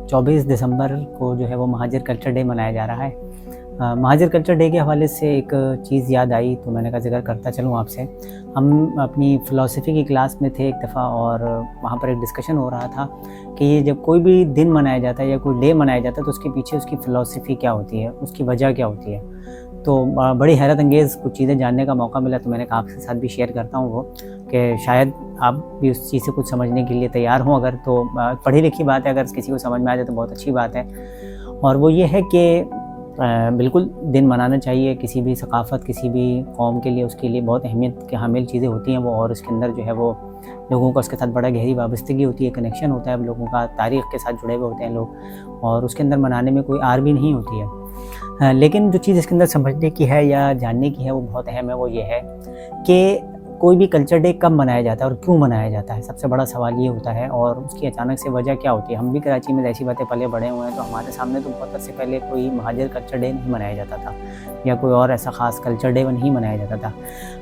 24 दिसंबर को जो है वो महाजिर कल्चर डे मनाया जा रहा है। महाजिर कल्चर डे के हवाले से एक चीज़ याद आई तो मैंने कहा ज़िक्र करता चलूँ आपसे। हम अपनी फ़िलासफ़ी की क्लास में थे एक दफ़ा और वहाँ पर एक डिस्कशन हो रहा था कि ये जब कोई भी दिन मनाया जाता है या कोई डे मनाया जाता है तो उसके पीछे उसकी फ़िलासफ़ी क्या होती है, उसकी वजह क्या होती है। तो बड़ी हैरत अंगेज़ कुछ चीज़ें जानने का मौका मिला तो मैंने कहा आपके साथ भी शेयर करता हूँ वो कि शायद आप भी उस चीज़ से कुछ समझने के लिए तैयार हों। अगर तो पढ़ी लिखी बात है, अगर किसी को समझ में आ जाए तो बहुत अच्छी बात है। और वो ये है कि बिल्कुल दिन मनाना चाहिए। किसी भी सकाफ़त, किसी भी कौम के लिए उसके लिए बहुत अहमियत के हामिल चीज़ें होती हैं वो, और उसके अंदर जो है वो लोगों का उसके साथ बड़ा गहरी वाबस्तगी होती है, कनेक्शन होता है लोगों का, तारीख़ के साथ जुड़े हुए होते हैं लोग, और उसके अंदर मनाने में कोई आर भी नहीं होती है। लेकिन जो चीज़ इसके अंदर समझने की है या जानने की है वो बहुत अहम है। वो ये है कि कोई भी कल्चर डे कब मनाया जाता है और क्यों मनाया जाता है, सबसे बड़ा सवाल ये होता है। और उसकी अचानक से वजह क्या होती है। हम भी कराची में ऐसी बातें पले बड़े हुए हैं तो हमारे सामने तो बहुत अरसे पहले कोई महाजिर कल्चर डे नहीं मनाया जाता था या कोई और ऐसा ख़ास कल्चर डे नहीं मनाया जाता था।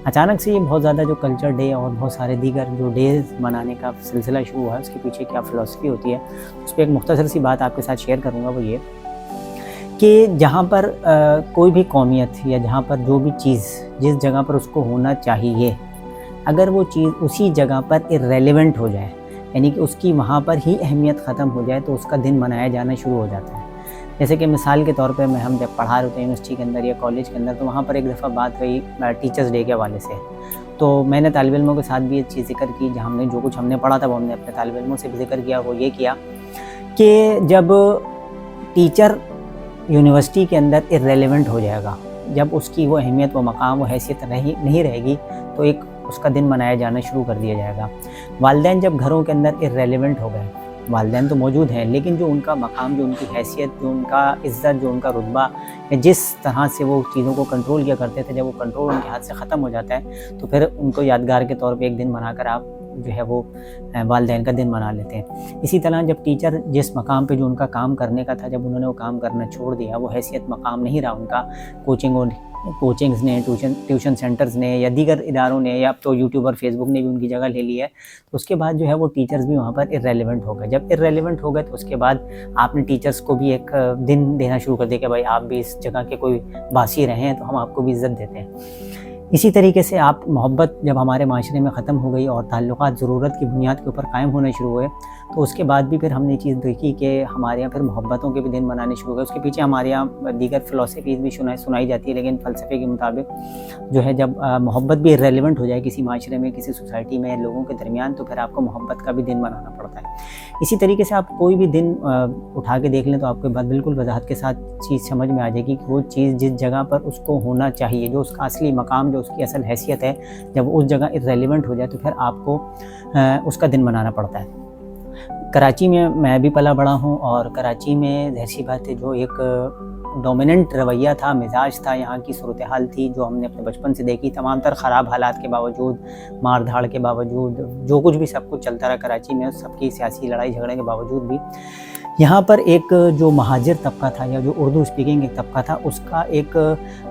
अचानक से ये बहुत ज़्यादा जो कल्चर डे और बहुत सारे दीगर जो डेज़ मनाने का सिलसिला शुरू हुआ है, उसके पीछे क्या फ़िलासफ़ी होती है, उस पर एक मुख्तसर सी बात आपके साथ शेयर करूँगा। वो ये कि जहाँ पर कोई भी कौमियत या जहाँ पर जो भी चीज़ जिस जगह पर उसको होना चाहिए, अगर वो चीज़ उसी जगह पर इर्रेलेवेंट हो जाए, यानी कि उसकी वहाँ पर ही अहमियत ख़त्म हो जाए, तो उसका दिन मनाया जाना शुरू हो जाता है। जैसे कि मिसाल के तौर पे हम जब पढ़ा रहे थे यूनिवर्सिटी के अंदर या कॉलेज के अंदर, तो वहाँ पर एक दफ़ा बात हुई टीचर्स डे के हवाले से। तो मैंने तालिब इल्मों के साथ भी ये चीज़ ज़िक्र की, जहाँ हमने जो कुछ हमने पढ़ा था वो हमने अपने तालिब इल्मों से भी ज़िक्र किया। वो ये किया कि जब टीचर यूनिवर्सिटी के अंदर इर्रेलेवेंट हो जाएगा, जब उसकी वो अहमियत, वो मकाम, वो हैसियत नहीं रहेगी, तो एक उसका दिन मनाया जाना शुरू कर दिया जाएगा। वालिदैन जब घरों के अंदर इर्रेलेवेंट हो गए, वालिदैन तो मौजूद हैं लेकिन जो उनका मकाम, जो उनकी हैसियत, जो उनका इज़्ज़त, जो उनका रुतबा, या जिस तरह से वो चीज़ों को कंट्रोल किया करते थे, जब वो कंट्रोल उनके हाथ से ख़त्म हो जाता है तो फिर उनको यादगार के तौर पे एक दिन मनाकर आप जो है वो वालिदैन का दिन मना लेते हैं। इसी तरह जब टीचर जिस मकाम पे जो उनका काम करने का था, जब उन्होंने वो काम करना छोड़ दिया, वो हैसियत मकाम नहीं रहा उनका, कोचिंग्स ने, ट्यूशन सेंटर्स ने या दीगर इदारों ने, या अब तो यूट्यूब और फेसबुक ने भी उनकी जगह ले ली है, तो उसके बाद जो है वो टीचर्स भी वहाँ पर इर्रेलेवेंट हो गए। जब इर्रेलेवेंट हो गए तो उसके बाद आपने टीचर्स को भी एक दिन देना शुरू कर दिया कि भाई आप भी इस जगह के कोई बासी रहे हैं तो हम आपको भी इज़्ज़त देते हैं। इसी तरीके से आप मोहब्बत जब हमारे माशरे में ख़त्म हो गई और ताल्लुकात ज़रूरत की बुनियाद के ऊपर कायम होने शुरू हुए, तो उसके बाद भी फिर हमने चीज़ देखी कि हमारे यहाँ फिर मोहब्बतों के भी दिन मनाने शुरू हो गए। उसके पीछे हमारे यहाँ दीगर फ़िलासफ़ीज़ भी सुनाई जाती है, लेकिन फ़लसफ़े के मुताबिक जो है जब मोहब्बत भी इर्रेलेवेंट हो जाए किसी माशरे में, किसी सोसाइटी में, लोगों के दरमियान, तो फिर आपको मोहब्बत का भी दिन मनाना पड़ता है। इसी तरीके से आप कोई भी दिन उठा के देख लें तो आपको बात बिल्कुल वजाहत के साथ चीज़ समझ में आ जाएगी कि वो चीज़ जिस जगह पर उसको होना चाहिए, जो उसका असली मकाम, जो उसकी असल हैसियत है, जब उस जगह इर्रेलेवेंट हो जाए तो फिर आपको उसका दिन मनाना पड़ता है। कराची में मैं भी पला बड़ा हूँ और कराची में ज़ाहिर सी बात है जो एक डोमिनेंट रवैया था, मिजाज था, यहाँ की सूरत हाल थी जो हमने अपने बचपन से देखी। तमाम तर ख़राब हालात के बावजूद, मार धाड़ के बावजूद, जो कुछ भी सब कुछ चलता रहा कराची में, सबकी सियासी लड़ाई झगड़े के बावजूद भी यहाँ पर एक जो महाजिर तबका था या जो उर्दू स्पीकिंग एक तबका था, उसका एक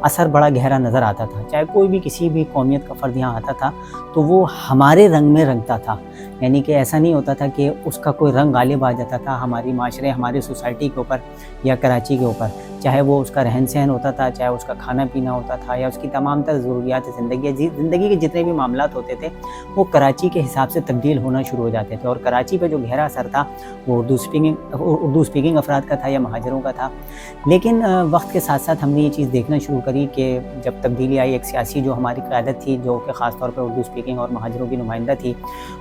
असर बड़ा गहरा नज़र आता था। चाहे कोई भी किसी भी कौमियत का फ़र्द यहाँ आता था तो वो हमारे रंग में रंगता था, यानी कि ऐसा नहीं होता था कि उसका कोई रंग गालिब आ जाता था हमारी माशरे, हमारी सोसाइटी के ऊपर या कराची के ऊपर। चाहे वो उसका रहन सहन होता था, चाहे उसका खाना पीना होता था, या उसकी तमाम तर ज़रूरियात ज़िंदगी के जितने भी मामलात होते थे वो कराची के हिसाब से तब्दील होना शुरू हो जाते थे। और कराची पे जो गहरा असर था वो उर्दू स्पीकिंग अफराद का था या महाजरों का था। लेकिन वक्त के साथ साथ हमने ये चीज़ देखना शुरू करी कि जब तब्दीली आई, एक सियासी जो हमारी क़यादत थी जो कि ख़ास तौर पर उर्दू स्पीकिंग और महाजरों की नुमाइंदा थी,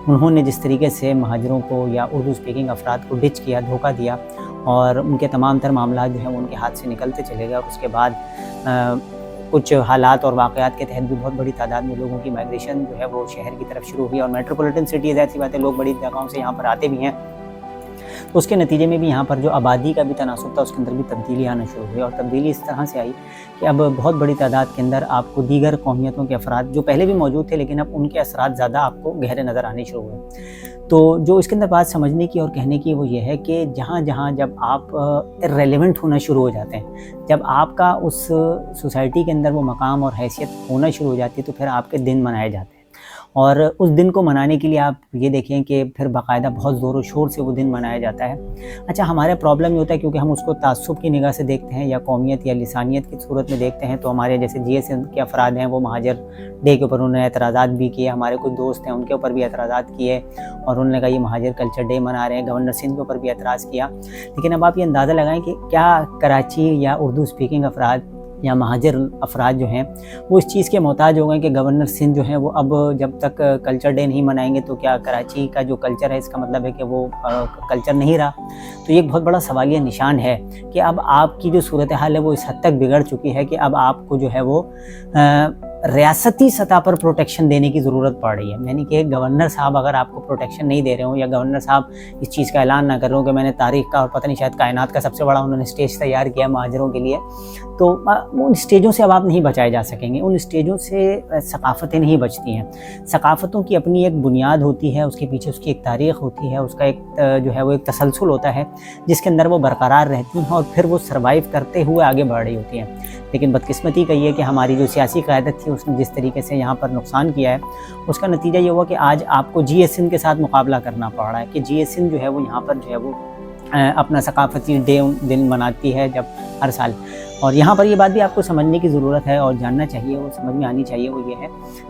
उन्होंने जिस तरीके से महाजरों को या उर्दू स्पीकिंग अफराद को डिच किया, धोखा दिया, और उनके तमाम तर मामला जो हैं वो उनके हाथ से निकलते चले गए। और उसके बाद कुछ हालात और वाक़यात के तहत भी बहुत बड़ी तादाद में लोगों की माइग्रेशन जो है वो शहर की तरफ शुरू हुई। और मेट्रोपॉलिटन सिटी ऐसी बात है, लोग बड़ी जगहों से यहाँ पर आते भी हैं, तो उसके नतीजे में भी यहाँ पर जो आबादी का भी तनासुब था उसके अंदर भी तब्दीली आना शुरू हुई। और तब्दीली इस तरह से आई कि अब बहुत बड़ी तादाद के अंदर आपको दीगर कौमियतों के अफराद जो पहले भी मौजूद थे लेकिन अब उनके असरात ज़्यादा आपको गहरे नज़र आने शुरू हुए। तो जो इसके अंदर बात समझने की और कहने की वो ये है कि जहाँ जहाँ जब आप इर्रेलेवेंट होना शुरू हो जाते हैं, जब आपका उस सोसाइटी के अंदर वो मकाम और हैसियत होना शुरू हो जाती है, तो फिर आपके दिन मनाए जाते हैं। اور اس دن کو منانے کے لیے آپ یہ دیکھیں کہ پھر باقاعدہ بہت زور و شور سے وہ دن منایا جاتا ہے۔ اچھا، ہمارا پرابلم یہ ہوتا ہے کیونکہ ہم اس کو تعصب کی نگاہ سے دیکھتے ہیں یا قومیت یا لسانیت کی صورت میں دیکھتے ہیں، تو ہمارے جیسے جی ایس این کے افراد ہیں وہ مہاجر ڈے کے اوپر انہوں نے اعتراضات بھی کیے، ہمارے کچھ دوست ہیں ان کے اوپر بھی اعتراضات کیے اور انہوں نے کہا یہ مہاجر کلچر ڈے منا رہے ہیں، گورنر سندھ کے اوپر بھی اعتراض کیا۔ لیکن اب آپ یہ اندازہ لگائیں کہ کیا کراچی یا اردو اسپیکنگ افراد یا مہاجر افراد جو ہیں وہ اس چیز کے محتاج ہو گئے کہ گورنر سندھ جو ہیں وہ اب جب تک کلچر ڈے نہیں منائیں گے تو کیا کراچی کا جو کلچر ہے اس کا مطلب ہے کہ وہ کلچر نہیں رہا؟ تو یہ ایک بہت بڑا سوالیہ نشان ہے کہ اب آپ کی جو صورتحال ہے وہ اس حد تک بگڑ چکی ہے کہ اب آپ کو جو ہے وہ ریاستی سطح پر پروٹیکشن دینے کی ضرورت پڑ رہی ہے۔ یعنی کہ گورنر صاحب اگر آپ کو پروٹیکشن نہیں دے رہے ہوں یا گورنر صاحب اس چیز کا اعلان نہ کر رہے ہوں کہ میں نے تاریخ کا اور پتہ نہیں شاید کائنات کا سب سے بڑا انہوں نے اسٹیج تیار کیا مہاجروں کے لیے، تو ان اسٹیجوں سے اب آپ نہیں بچائے جا سکیں گے، ان اسٹیجوں سے ثقافتیں نہیں بچتی ہیں۔ ثقافتوں کی اپنی ایک بنیاد ہوتی ہے، اس کے پیچھے اس کی ایک تاریخ ہوتی ہے، اس کا ایک جو ہے وہ ایک تسلسل ہوتا ہے جس کے اندر وہ برقرار رہتی ہیں اور پھر وہ سروائیو کرتے ہوئے آگے بڑھ رہی ہوتی ہیں۔ لیکن بدقسمتی کا یہ کہ ہماری جو سیاسی قیادت تھی اس نے جس طریقے سے یہاں پر نقصان کیا ہے اس کا نتیجہ یہ ہوا کہ آج آپ کو جی ایس این کے ساتھ مقابلہ کرنا پڑ رہا ہے کہ جی ایس این جو ہے وہ یہاں پر جو ہے وہ اپنا ثقافتی دن مناتی ہے جب ہر سال، اور یہاں پر یہ بات بھی آپ کو سمجھنے کی ضرورت ہے اور جاننا چاہیے، وہ سمجھ میں آنی چاہیے، وہ یہ ہے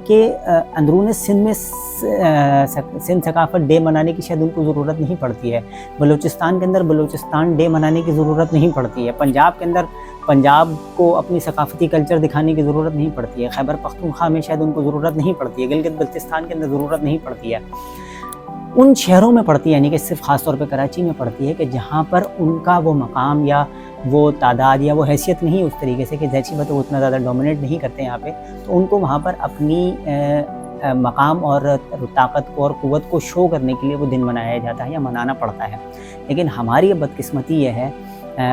کہ اندرون سندھ میں سندھ ثقافت ڈے منانے کی شاید ان کو ضرورت نہیں پڑتی ہے، بلوچستان کے اندر بلوچستان ڈے منانے کی ضرورت نہیں پڑتی ہے، پنجاب کے اندر پنجاب کو اپنی ثقافتی کلچر دکھانے کی ضرورت نہیں پڑتی ہے، خیبر پختونخوا میں شاید ان کو ضرورت نہیں پڑتی ہے، گلگت بلتستان کے اندر ضرورت نہیں پڑتی ہے، ان شہروں میں پڑتی ہے، یعنی کہ صرف خاص طور پہ کراچی میں پڑتی ہے کہ جہاں پر ان کا وہ مقام یا وہ تعداد یا وہ حیثیت نہیں اس طریقے سے کہ ظاہر بات وہ اتنا زیادہ ڈومینیٹ نہیں کرتے یہاں پہ، تو ان کو وہاں پر اپنی مقام اور طاقت کو اور قوت کو شو کرنے کے لیے وہ دن منایا جاتا ہے یا منانا پڑتا ہے۔ لیکن ہماری بدقسمتی یہ ہے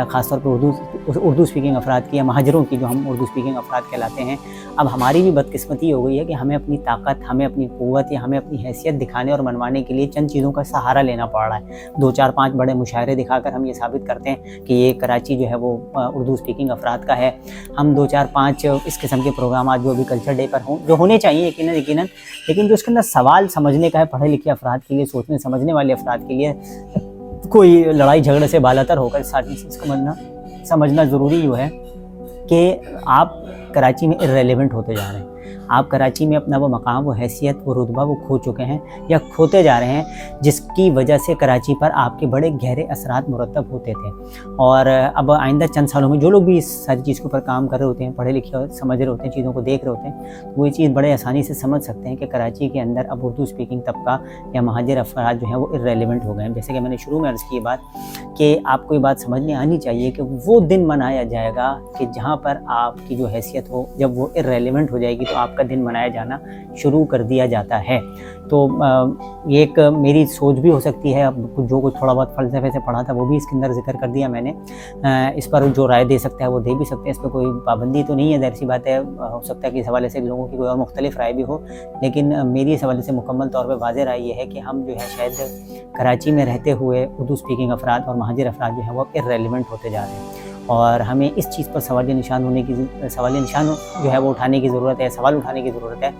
خاص طور پہ اردو اسپیکنگ افراد کی یا مہاجروں کی، جو ہم اردو اسپیکنگ افراد کہلاتے ہیں، اب ہماری بھی بدقسمتی ہو گئی ہے کہ ہمیں اپنی طاقت، ہمیں اپنی قوت یا ہمیں اپنی حیثیت دکھانے اور منوانے کے لیے چند چیزوں کا سہارا لینا پڑ رہا ہے۔ 2-4-5 بڑے مشاعرے دکھا کر ہم یہ ثابت کرتے ہیں کہ یہ کراچی جو ہے وہ اردو اسپیکنگ افراد کا ہے، ہم 2-4-5 اس قسم کے پروگرامات جو بھی کلچر ڈے پر ہوں، جو ہونے چاہیے یقیناً، لیکن جو اس کے اندر سوال سمجھنے کا ہے پڑھے لکھے افراد کے لیے، سوچنے سمجھنے والے افراد کے لیے، کوئی لڑائی جھگڑے سے بالاتر ہو کر ساری چیز کو سمجھنا ضروری جو ہے کہ آپ کراچی میں irrelevant ہوتے جا رہے ہیں، آپ کراچی میں اپنا وہ مقام، وہ حیثیت، وہ رتبہ وہ کھو چکے ہیں یا کھوتے جا رہے ہیں، جس کی وجہ سے کراچی پر آپ کے بڑے گہرے اثرات مرتب ہوتے تھے۔ اور اب آئندہ چند سالوں میں جو لوگ بھی اس ساری چیز کے اوپر کام کر رہے ہوتے ہیں، پڑھے لکھے سمجھ رہے ہوتے ہیں، چیزوں کو دیکھ رہے ہوتے ہیں، وہ یہ چیز بڑے آسانی سے سمجھ سکتے ہیں کہ کراچی کے اندر اب اردو اسپیکنگ طبقہ یا مہاجر افراد جو ہیں وہ irrelevant ہو گئے ہیں۔ جیسے کہ میں نے شروع میں عرض کی بات کہ آپ کو یہ بات سمجھ میں آنی چاہیے کہ وہ دن منایا جائے گا کہ جہاں پر آپ کی جو حیثیت ہو، جب وہ irrelevant ہو جائے گی تو آپ کا دن منایا جانا شروع کر دیا جاتا ہے۔ تو یہ ایک میری سوچ بھی ہو سکتی ہے، اب جو کچھ تھوڑا بہت فلسفے سے پڑھا تھا وہ بھی اس کے اندر ذکر کر دیا میں نے، اس پر جو رائے دے سکتا ہے وہ دے بھی سکتے ہیں، اس پہ کوئی پابندی تو نہیں ہے، ظاہر سی بات ہے، ہو سکتا ہے کہ اس حوالے سے لوگوں کی کوئی اور مختلف رائے بھی ہو، لیکن میری اس حوالے سے مکمل طور پہ واضح رائے یہ ہے کہ ہم جو ہے شاید کراچی میں رہتے ہوئے اردو اسپیکنگ افراد اور مہاجر افراد جو ہیں وہ irrelevant ہوتے جا رہے ہیں، اور ہمیں اس چیز پر سوالیہ نشان جو ہے وہ اٹھانے کی ضرورت ہے، سوال اٹھانے کی ضرورت ہے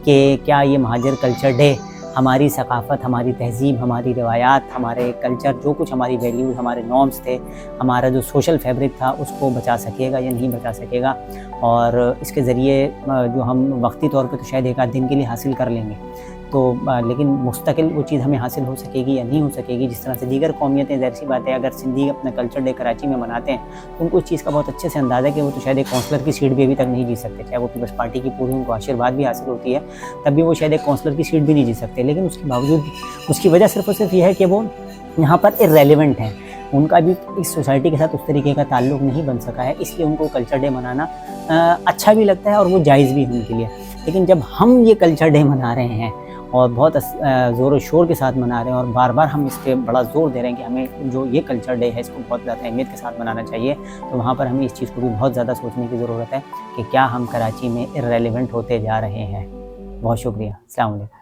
کہ کیا یہ مہاجر کلچر ڈے ہماری ثقافت، ہماری تہذیب، ہماری روایات، ہمارے کلچر، جو کچھ ہماری ویلیوز، ہمارے نارمز تھے، ہمارا جو سوشل فیبرک تھا، اس کو بچا سکے گا یا نہیں بچا سکے گا، اور اس کے ذریعے جو ہم وقتی طور پہ تو شاید ایک آدھ دن کے لیے حاصل کر لیں گے، تو لیکن مستقل وہ چیز ہمیں حاصل ہو سکے گی یا نہیں ہو سکے گی، جس طرح سے دیگر قومیتیں، ظاہر سی بات ہے اگر سندھی اپنا کلچر ڈے کراچی میں مناتے ہیں تو ان کو اس چیز کا بہت اچھے سے اندازہ ہے کہ وہ تو شاید ایک کونسلر کی سیٹ بھی ابھی تک نہیں جیت سکتے، چاہے وہ پیپلز پارٹی کی پوری ان کو آشیرواد بھی حاصل ہوتی ہے، تب بھی وہ شاید ایک کونسلر کی سیٹ بھی نہیں جیت سکتے، لیکن اس کے باوجود اس کی وجہ صرف اور صرف یہ ہے کہ وہ یہاں پر irrelevant ہیں، ان کا بھی اس سوسائٹی کے ساتھ اس طریقے کا تعلق نہیں بن سکا ہے، اس لیے ان کو کلچر ڈے منانا اچھا بھی لگتا ہے اور وہ جائز بھی ہے ان کے لیے۔ لیکن جب ہم یہ کلچر ڈے منا رہے ہیں اور بہت زور و شور کے ساتھ منا رہے ہیں اور بار بار ہم اس پہ بڑا زور دے رہے ہیں کہ ہمیں جو یہ کلچر ڈے ہے اس کو بہت زیادہ اہمیت کے ساتھ منانا چاہیے، تو وہاں پر ہمیں اس چیز کو بھی بہت زیادہ سوچنے کی ضرورت ہے کہ کیا ہم کراچی میں irrelevant ہوتے جا رہے ہیں۔ بہت شکریہ، السلام علیکم۔